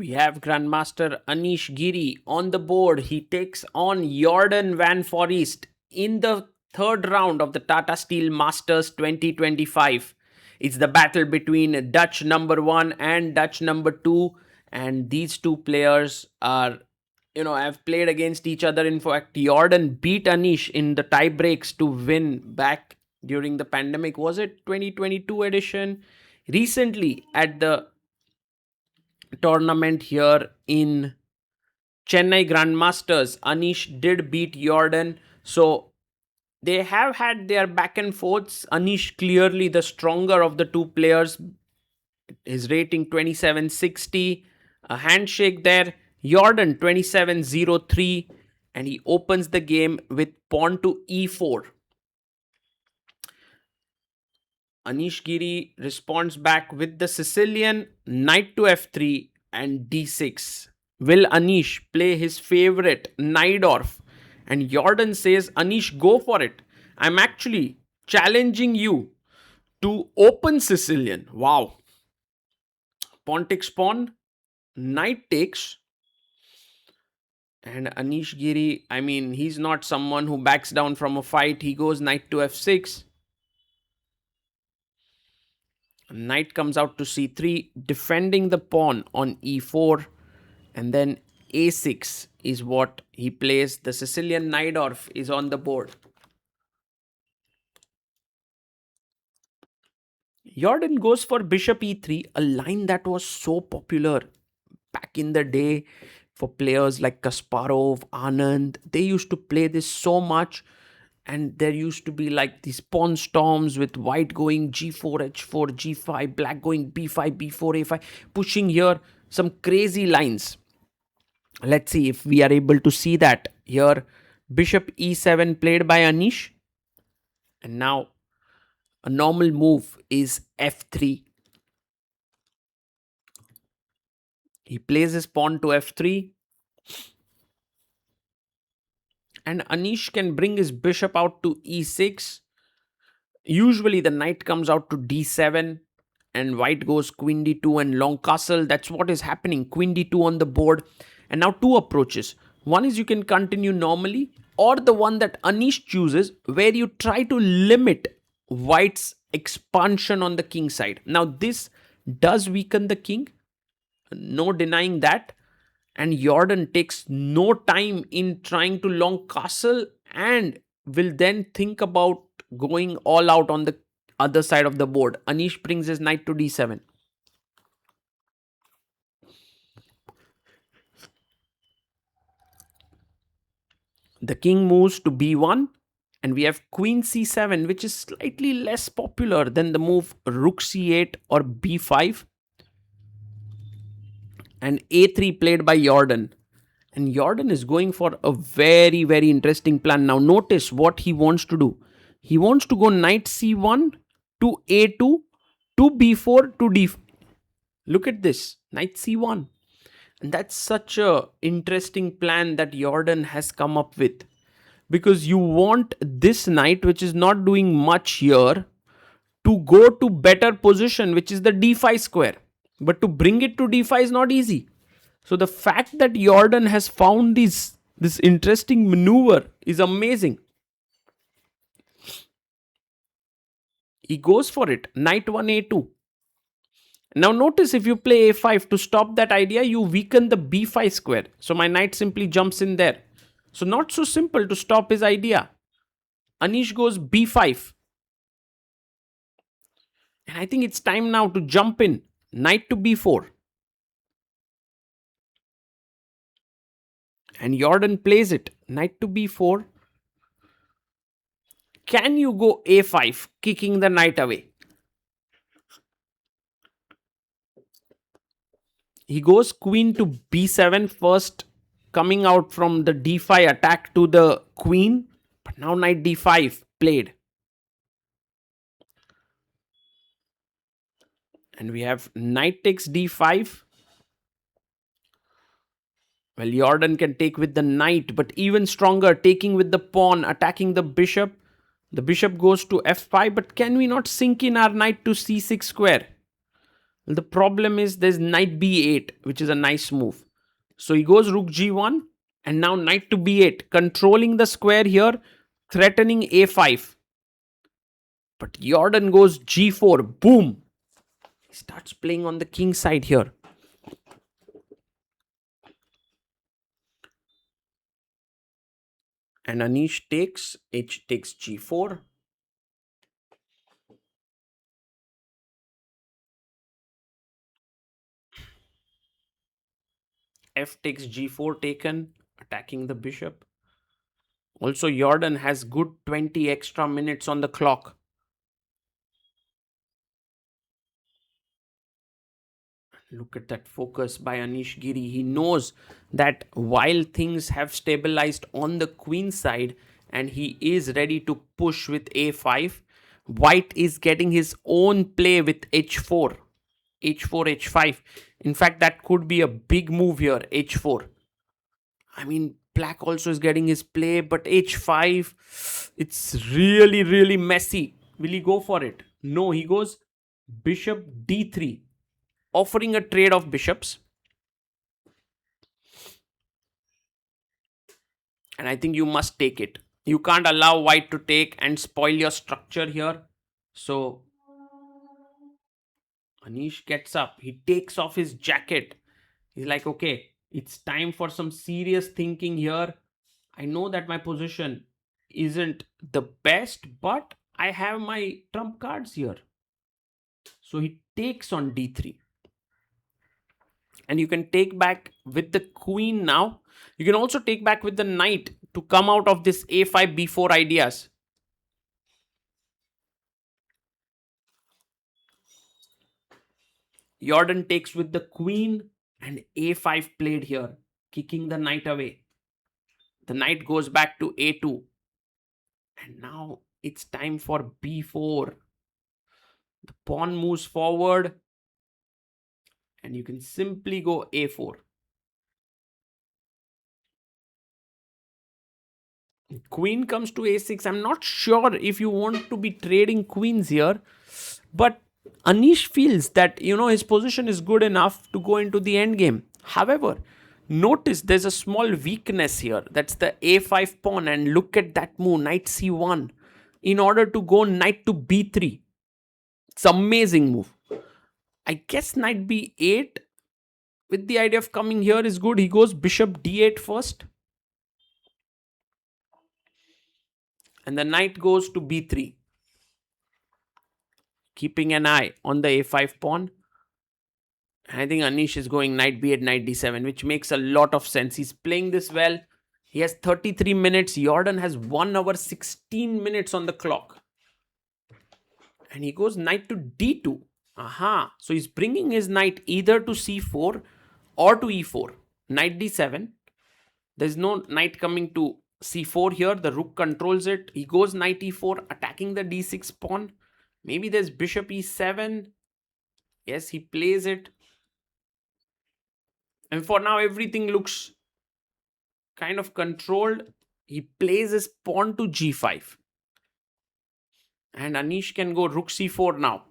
We have Grandmaster Anish Giri on the board. He takes on Jorden van Foreest in the third round of the Tata Steel Masters 2025. It's the battle between Dutch number 1 and Dutch number 2, and these two players are, have played against each other. In fact, Jorden beat Anish in the tie breaks to win back during the pandemic. Was it 2022 edition? Recently at the tournament here in Chennai Grandmasters, Anish did beat Jordan. So they have had their back and forths. Anish clearly the stronger of the two players. His rating 2760. A handshake there. Jordan 2703. And he opens the game with pawn to e4. Anish Giri responds back with the Sicilian, knight to f3 and d6. Will Anish play his favorite Najdorf? And Jordan says, Anish, go for it. I'm actually challenging you to open Sicilian. Wow. Pawn takes pawn, knight takes. And Anish Giri, he's not someone who backs down from a fight. He goes knight to f6. Knight comes out to c3, defending the pawn on e4, and then a6 is what he plays. The Sicilian Najdorf is on the board. Jordan goes for bishop e3, a line that was so popular back in the day for players like Kasparov, Anand. They used to play this so much. And there used to be like these pawn storms with white going g4, h4, g5, black going b5, b4, a5, pushing here some crazy lines. Let's see if we are able to see that here. Bishop e7 played by Anish. And now a normal move is f3. He plays his pawn to f3. And Anish can bring his bishop out to e6. Usually the knight comes out to d7 and white goes queen d2 and long castle. That's what is happening. Queen d2 on the board. And now two approaches. One is you can continue normally, or the one that Anish chooses where you try to limit white's expansion on the king side. Now this does weaken the king. No denying that. And Jordan takes no time in trying to long castle and will then think about going all out on the other side of the board. Anish brings his knight to d7. The king moves to b1 and we have queen c7, which is slightly less popular than the move rook c8 or b5. And a3 played by Jordan. And Jordan is going for a very, very interesting plan. Now notice what he wants to do. He wants to go knight c1 to a2 to b4 to d5. Look at this, knight c1. And that's such a interesting plan that Jordan has come up with. Because you want this knight, which is not doing much here, to go to better position, which is the d5 square. But to bring it to d5 is not easy. So the fact that Jordan has found this interesting maneuver is amazing. He goes for it. Knight 1 a2. Now notice if you play a5 to stop that idea, you weaken the b5 square. So my knight simply jumps in there. So not so simple to stop his idea. Anish goes b5. And I think it's time now to jump in. Knight to b4. And Jordan plays it. Knight to b4. Can you go a5, kicking the knight away? He goes queen to b7 first, coming out from the d5 attack to the queen. But now knight d5 played. And we have knight takes d5. Well, Jordan can take with the knight, but even stronger, taking with the pawn, attacking the bishop. The bishop goes to f5, but can we not sink in our knight to c6 square? The problem is there's knight b8, which is a nice move. So he goes rook g1 and now knight to b8, controlling the square here, threatening a5. But Jordan goes g4, boom. He starts playing on the king side here. And Anish takes, h takes g4. F takes g4 taken, attacking the bishop. Also, Jordan has good 20 extra minutes on the clock. Look at that focus by Anish Giri. He knows that while things have stabilized on the queen side and he is ready to push with a5, white is getting his own play with h4, h4, h5. In fact, that could be a big move here, h4. I mean, black also is getting his play, but h5, it's really, really messy. Will he go for it? No, he goes bishop d3, offering a trade of bishops. And I think you must take it. You can't allow white to take and spoil your structure here. So Anish gets up. He takes off his jacket. He's like, okay, it's time for some serious thinking here. I know that my position isn't the best, but I have my trump cards here. So he takes on d3. And you can take back with the queen now. You can also take back with the knight to come out of this a5 b4 ideas. Jordan takes with the queen and a5 played here, kicking the knight away. The knight goes back to a2. And now it's time for b4. The pawn moves forward and you can simply go a4. Queen comes to a6. I'm not sure if you want to be trading queens here, but Anish feels that, his position is good enough to go into the endgame. However, notice there's a small weakness here. That's the a5 pawn. And look at that move, knight c1, in order to go knight to b3. It's an amazing move. I guess knight b8 with the idea of coming here is good. He goes bishop d8 first. And the knight goes to b3. Keeping an eye on the a5 pawn. I think Anish is going knight b8, knight d7, which makes a lot of sense. He's playing this well. He has 33 minutes. Jordan has 1 hour 16 minutes on the clock. And he goes knight to d2. Aha. So he's bringing his knight either to c4 or to e4. Knight d7. There's no knight coming to c4 here. The rook controls it. He goes knight e4, attacking the d6 pawn. Maybe there's bishop e7. Yes, he plays it. And for now, everything looks kind of controlled. He plays his pawn to g5. And Anish can go rook c4 now.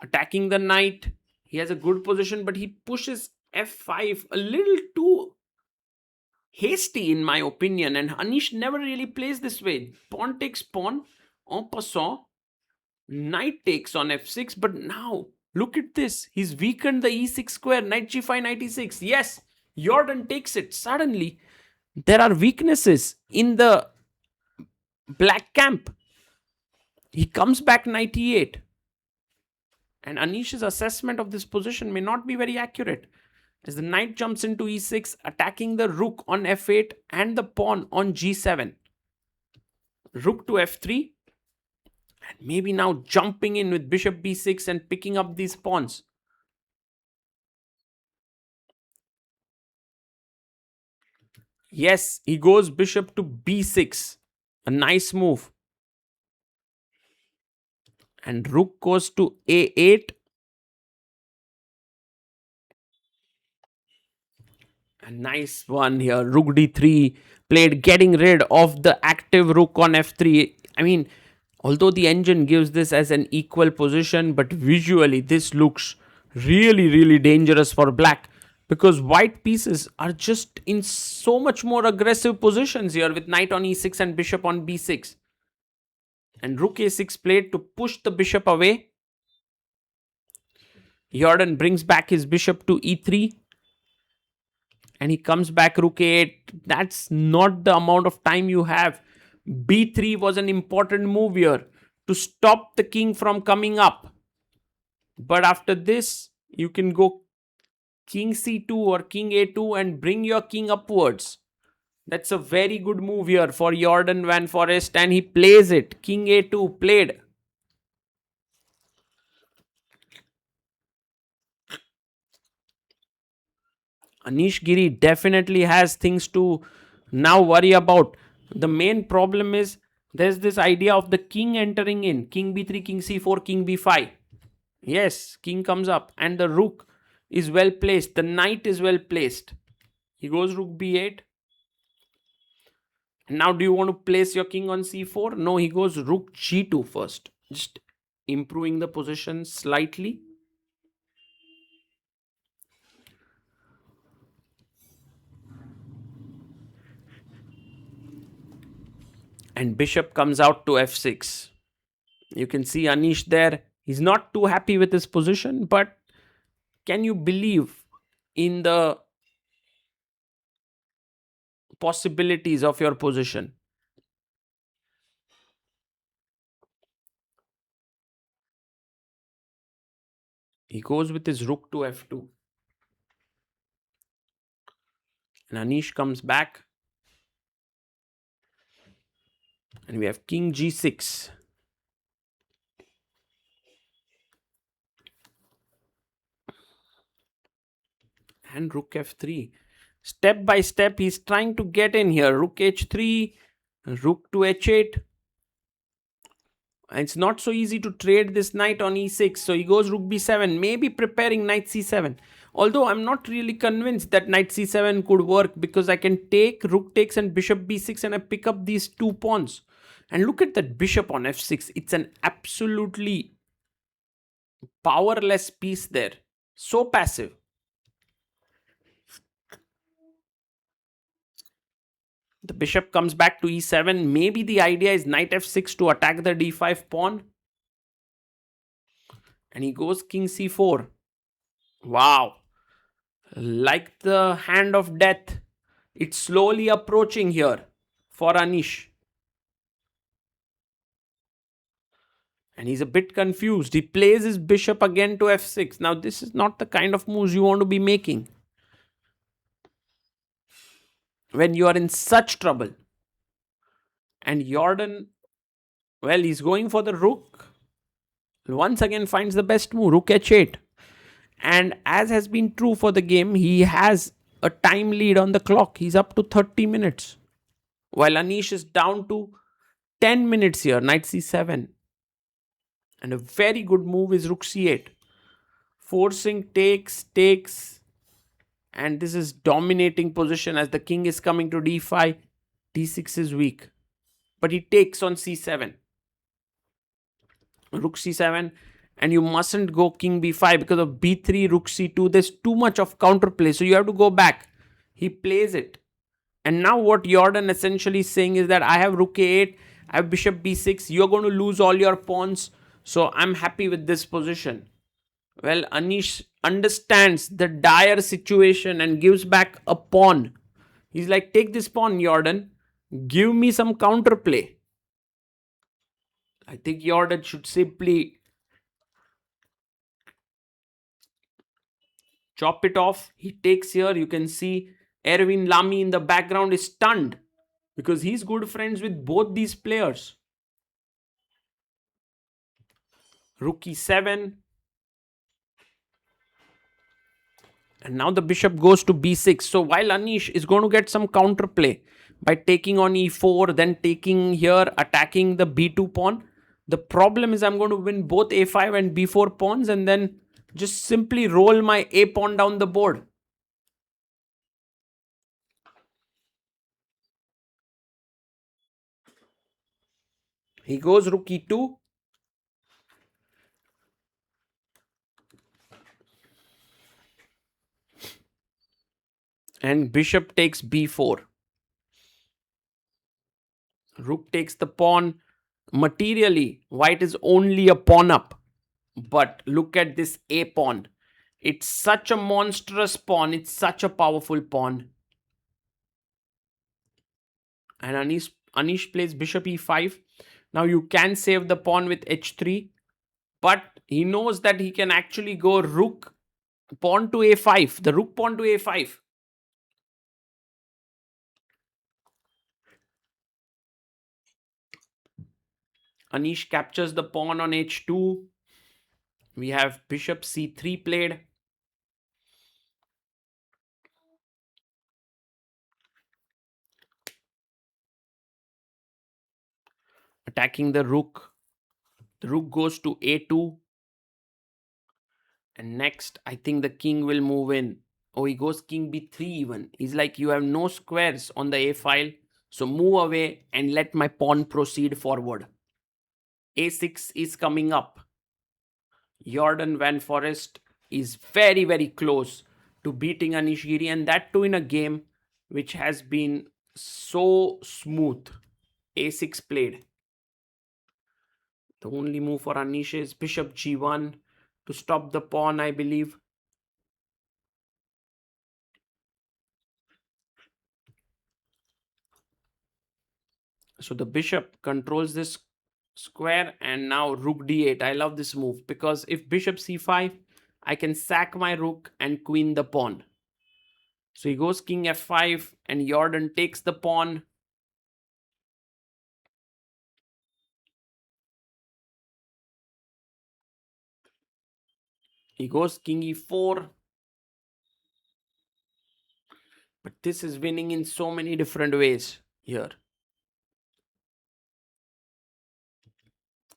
Attacking the knight. He has a good position, but he pushes f5 a little too hasty in my opinion. And Anish never really plays this way. Pawn takes pawn. En passant. Knight takes on f6. But now, look at this. He's weakened the e6 square. Knight g5, knight e6. Yes, Jordan takes it. Suddenly, there are weaknesses in the black camp. He comes back knight e8. And Anish's assessment of this position may not be very accurate, as the knight jumps into e6, attacking the rook on f8 and the pawn on g7. Rook to f3. And maybe now jumping in with bishop b6 and picking up these pawns. Yes, he goes bishop to b6. A nice move. And rook goes to a8. A nice one here. Rook d3 played, getting rid of the active rook on f3. I mean, although the engine gives this as an equal position, but visually this looks Really, really dangerous for black, because white pieces are just in so much more aggressive positions here with knight on e6 and bishop on b6. And rook a6 played to push the bishop away. Jordan brings back his bishop to e3 and he comes back rook a8. That's not the amount of time you have. b3 was an important move here to stop the king from coming up. But after this, you can go king c2 or king a2 and bring your king upwards. That's a very good move here for Jorden van Foreest, and he plays it. King a2 played. Anish Giri definitely has things to now worry about. The main problem is there's this idea of the king entering in. King b3, king c4, king b5. Yes, king comes up and the rook is well placed. The knight is well placed. He goes rook b8. Now, do you want to place your king on c4? No, he goes rook g2 first. Just improving the position slightly. And bishop comes out to f6. You can see Anish there. He's not too happy with his position, but can you believe in the possibilities of your position? He goes with his rook to f2. And Anish comes back. And we have king g6. And rook f3. Step by step, he's trying to get in here. Rook h3, rook to h8. And it's not so easy to trade this knight on e6. So he goes rook b7, maybe preparing knight c7. Although I'm not really convinced that knight c7 could work, because I can take rook takes and bishop b6 and I pick up these two pawns. And look at that bishop on f6. It's an absolutely powerless piece there. So passive. The bishop comes back to e7. Maybe the idea is knight f6 to attack the d5 pawn. And he goes king c4. Wow. Like the hand of death. It's slowly approaching here for Anish. And he's a bit confused. He plays his bishop again to f6. Now, this is not the kind of moves you want to be making when you are in such trouble. And Jordan, well, he's going for the rook. Once again finds the best move, rook h8. And as has been true for the game, he has a time lead on the clock. He's up to 30 minutes. While Anish is down to 10 minutes here, knight c7. And a very good move is rook c8. Forcing takes. And this is dominating position as the king is coming to d5. d6 is weak. But he takes on c7. Rook c7. And you mustn't go king b5 because of b3, rook c2. There's too much of counterplay. So you have to go back. He plays it. And now what Jordan essentially is saying is that I have rook a8, I have bishop b6. You're going to lose all your pawns. So I'm happy with this position. Well, Anish understands the dire situation and gives back a pawn. He's like, take this pawn, Jordan. Give me some counterplay. I think Jordan should simply chop it off. He takes here. You can see Erwin Lamy in the background is stunned because he's good friends with both these players. Rook e7. And now the bishop goes to b6. So while Anish is going to get some counterplay by taking on e4, then taking here, attacking the b2 pawn. The problem is I'm going to win both a5 and b4 pawns and then just simply roll my a pawn down the board. He goes rook e2. And bishop takes b4. Rook takes the pawn. Materially, white is only a pawn up. But look at this a pawn. It's such a monstrous pawn. It's such a powerful pawn. And Anish plays bishop e5. Now you can save the pawn with h3. But he knows that he can actually go rook pawn to a5. The rook pawn to a5. Anish captures the pawn on h2. We have bishop c3 played. Attacking the rook. The rook goes to a2. And next, I think the king will move in. Oh, he goes king b3 even. He's like, you have no squares on the a file. So move away and let my pawn proceed forward. a6 is coming up. Jorden van Foreest is very, very close to beating Anish Giri, and that too in a game which has been so smooth. a6 played. The only move for Anish is bishop g1 to stop the pawn, I believe. So the bishop controls this square, and now rook d8. I love this move because if bishop c5, I can sack my rook and queen the pawn. So he goes king f5 and Jorden takes the pawn. He goes king e4. But this is winning in so many different ways here.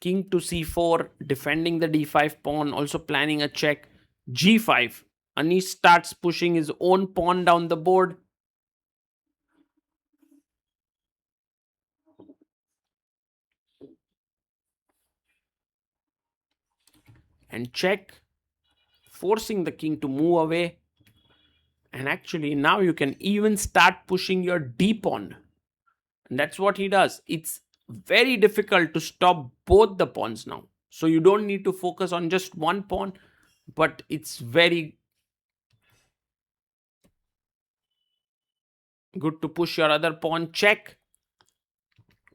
King to c4, defending the d5 pawn, also planning a check. g5. Anish starts pushing his own pawn down the board. And check, forcing the king to move away. And actually, now you can even start pushing your d pawn. And that's what he does. It's very difficult to stop both the pawns now. So you don't need to focus on just one pawn, but it's very good to push your other pawn. Check.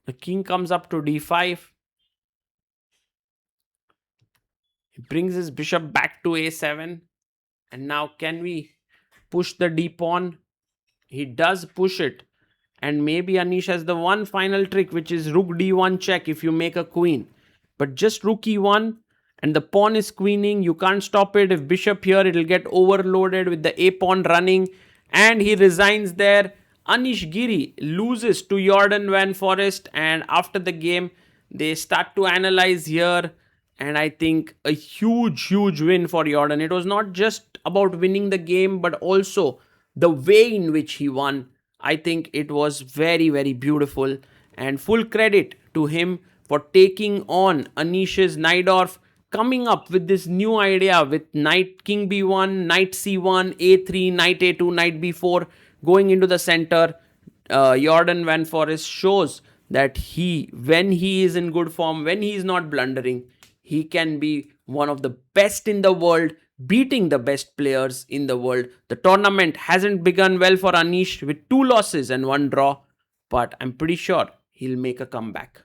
The king comes up to d5. He brings his bishop back to a7. And now can we push the d pawn? He does push it. And maybe Anish has the one final trick, which is rook d1 check if you make a queen. But just rook e1 and the pawn is queening. You can't stop it. If bishop here, it'll get overloaded with the a pawn running. And he resigns there. Anish Giri loses to Jorden van Foreest. And after the game, they start to analyze here. And I think a huge, huge win for Jorden. It was not just about winning the game, but also the way in which he won. I think it was very, very beautiful. And full credit to him for taking on Anish's Najdorf, coming up with this new idea with knight king b1, knight c1, a3, knight a2, knight b4 going into the center. Jorden van Foreest shows that when he is in good form, when he is not blundering, he can be one of the best in the world, beating the best players in the world. The tournament hasn't begun well for Anish with 2 losses and 1 draw, but I'm pretty sure he'll make a comeback.